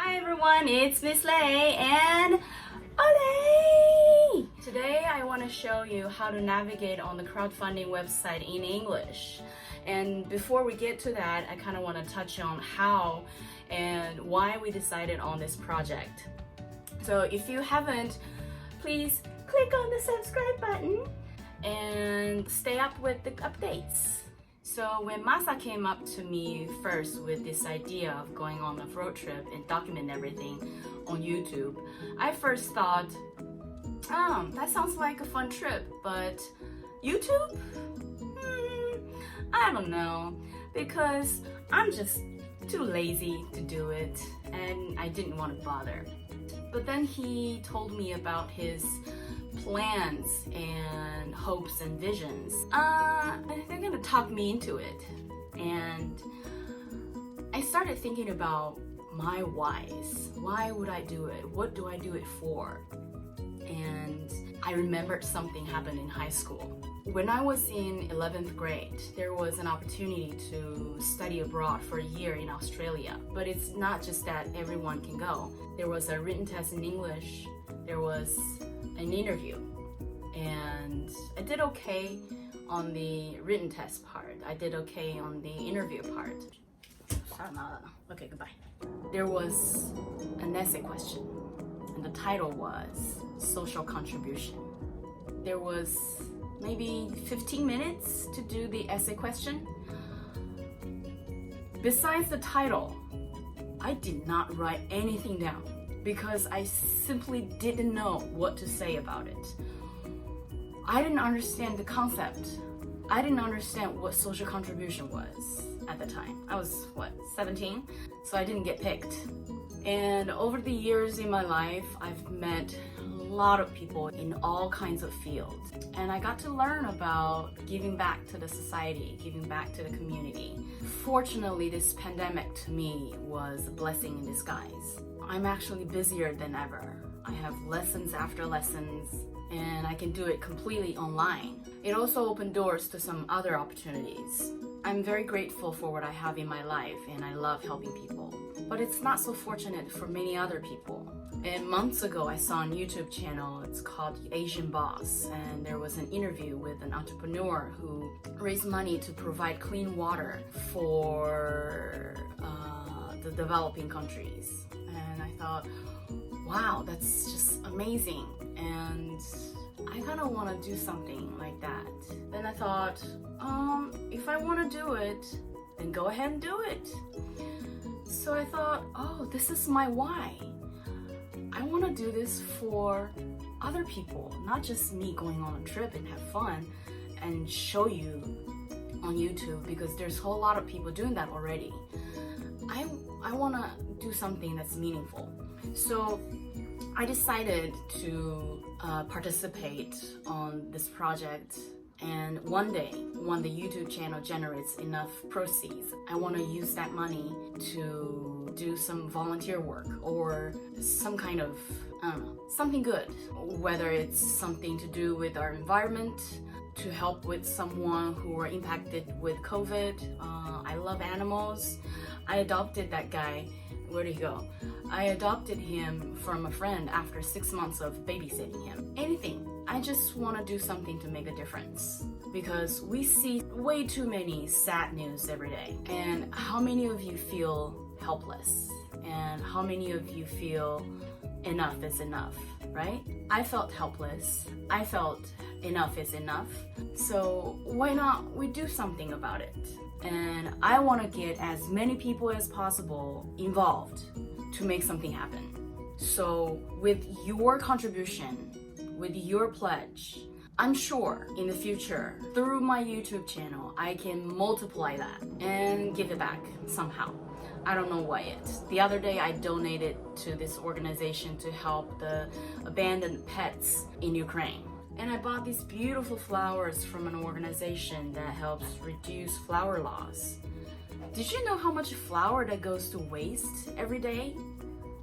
Hi everyone, it's Ms.Lei and Olay! Today I want to show you how to navigate on the crowdfunding website in English. And before we get to that, I kind of want to touch on how and why we decided on this project. So if you haven't, please click on the subscribe button and stay up with the updates. So when Masa came up to me first with this idea of going on a road trip and document everything on YouTube, I first thought, that sounds like a fun trip, but YouTube? I don't know, because I'm just too lazy to do it and I didn't want to bother. But then he told me about his plans and hopes and visions. They're gonna talk me into it. And I started thinking about my whys. Why would I do it? What do I do it for? And I remembered something happened in high school. When I was in 11th grade, there was an opportunity to study abroad for a year in Australia. But it's not just that everyone can go. There was a written test in English. There was an interview. And I did okay on the written test part. I did okay on the interview part. Okay, goodbye. There was an essay question. And the title was Social Contribution. There was maybe 15 minutes to do the essay question. Besides the title, I did not write anything down because I simply didn't know what to say about it. I didn't understand the concept. I didn't understand what social contribution was at the time. I was, 17? So I didn't get picked. And over the years in my life, I've met a lot of people in all kinds of fields. And I got to learn about giving back to the society, giving back to the community. Fortunately, this pandemic to me was a blessing in disguise. I'm actually busier than ever. I have lessons after lessons, and I can do it completely online. It also opened doors to some other opportunities. I'm very grateful for what I have in my life, and I love helping people. But it's not so fortunate for many other people. And months ago, I saw a YouTube channel, it's called Asian Boss, and there was an interview with an entrepreneur who raised money to provide clean water for the developing countries. And I thought, wow, that's just amazing. And I kind of want to do something like that. Then I thought, if I want to do it, then go ahead and do it. So I thought, this is my why. I want to do this for other people, not just me going on a trip and have fun and show you on YouTube, because there's a whole lot of people doing that already. I want to do something that's meaningful. So I decided to participate on this project, and one day when the YouTube channel generates enough proceeds, I want to use that money to do some volunteer work or some kind of, something good. Whether it's something to do with our environment, to help with someone who were impacted with COVID. I love animals. I adopted that guy. Where did he go? I adopted him from a friend after 6 months of babysitting him. Anything. I just want to do something to make a difference, because we see way too many sad news every day. And how many of you feel helpless? And how many of you feel enough is enough, right? I felt helpless. I felt enough is enough. So why not we do something about it? And I want to get as many people as possible involved to make something happen. So with your contribution, with your pledge, I'm sure in the future, through my YouTube channel, I can multiply that and give it back somehow. I don't know what yet. The other day I donated to this organization to help the abandoned pets in Ukraine. And I bought these beautiful flowers from an organization that helps reduce flower loss. Did you know how much flower that goes to waste every day?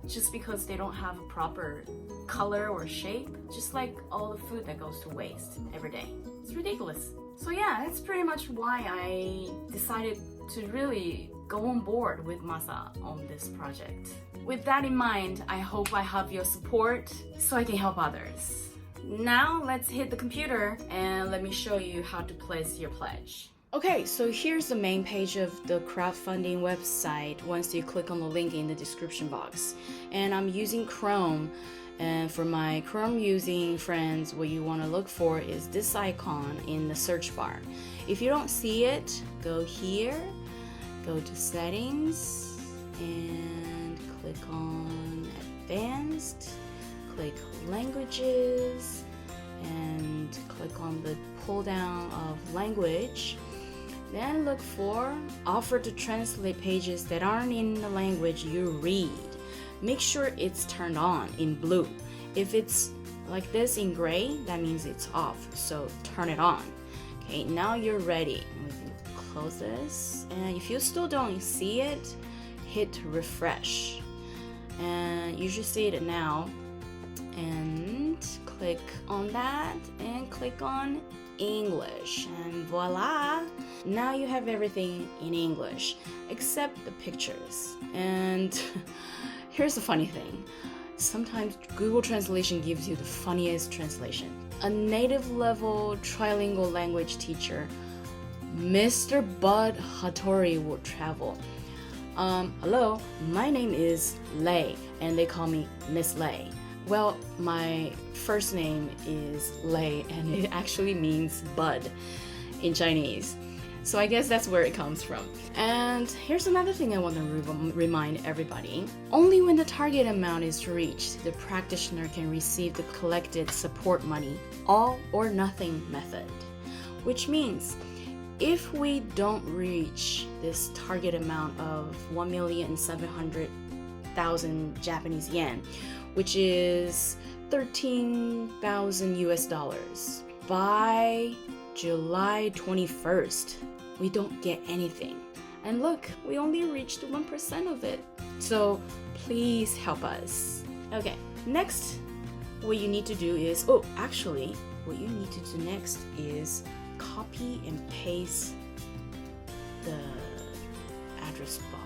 Just because they don't have a proper color or shape, just like all the food that goes to waste every day. It's ridiculous. So yeah, that's pretty much why I decided to really go on board with Masa on this project. With that in mind, I hope I have your support so I can help others. Now let's hit the computer and let me show you how to place your pledge. Okay, so here's the main page of the crowdfunding website once you click on the link in the description box. And I'm using Chrome. And for my Chrome using friends, what you want to look for is this icon in the search bar. If you don't see it, go here, go to settings, and click on advanced, click languages, and click on the pull down of language. Then look for offer to translate pages that aren't in the language you read. Make sure it's turned on in blue. If it's like this in gray, that means it's off, so turn it on. Okay, now you're ready. We can close this, and if you still don't see it, hit refresh. And you should see it now. And click on that, and click on English, and voila! Now you have everything in English, except the pictures. And here's the funny thing. Sometimes Google Translation gives you the funniest translation. A native level trilingual language teacher, Mr. Bud Hattori, will travel. Hello, my name is Lei, and they call me Ms.Lei. Well, my first name is Lei, and it actually means bud in Chinese. So I guess that's where it comes from. And here's another thing I want to remind everybody. Only when the target amount is reached, the practitioner can receive the collected support money, all or nothing method. Which means, if we don't reach this target amount of 1,700,000 Japanese yen, which is 13,000 US dollars, by July 21st, we don't get anything. And look, we only reached 1% of it. So please help us. Okay, next, what you need to do is, what you need to do next is copy and paste the address bar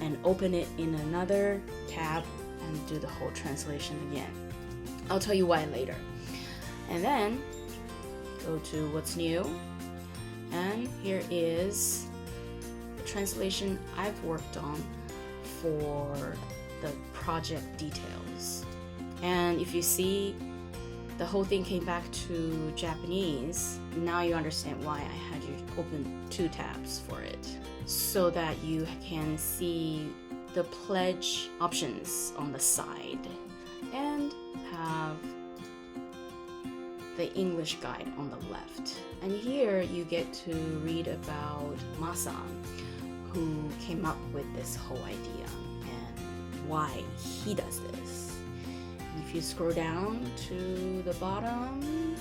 and open it in another tab and do the whole translation again. I'll tell you why later. And then go to what's new, and here is the translation I've worked on for the project details. And if you see, the whole thing came back to Japanese. Now you understand why I had you open 2 tabs for it, so that you can see the pledge options on the side and have the English guide on the left. And here you get to read about Masan, who came up with this whole idea and why he does this. If you scroll down to the bottom,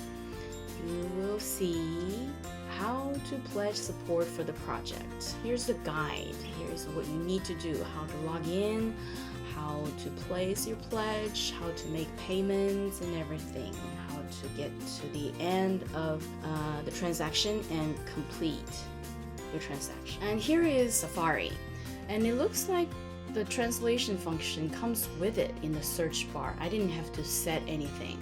you will see how to pledge support for the project. Here's the guide. Here's what you need to do, how to log in, how to place your pledge, how to make payments and everything, how to get to the end of the transaction and complete your transaction. And here is Safari, and it looks like the translation function comes with it in the search bar. I didn't have to set anything.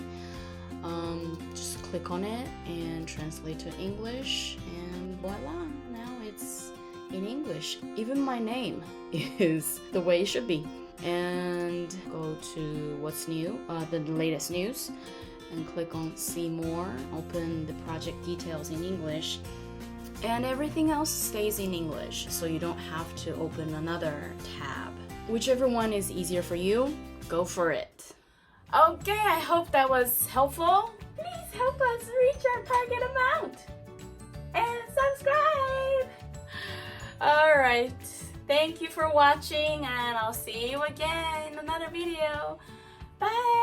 Just click on it and translate to English, and voila, now it's in English. Even my name is the way it should be. And go to what's new, the latest news, and click on see more, open the project details in English, and everything else stays in English, so you don't have to open another tab. Whichever one is easier for you, go for it. Okay, I hope that was helpful. Please help us reach our target amount and subscribe. All right. Thank you for watching, and I'll see you again in another video. Bye!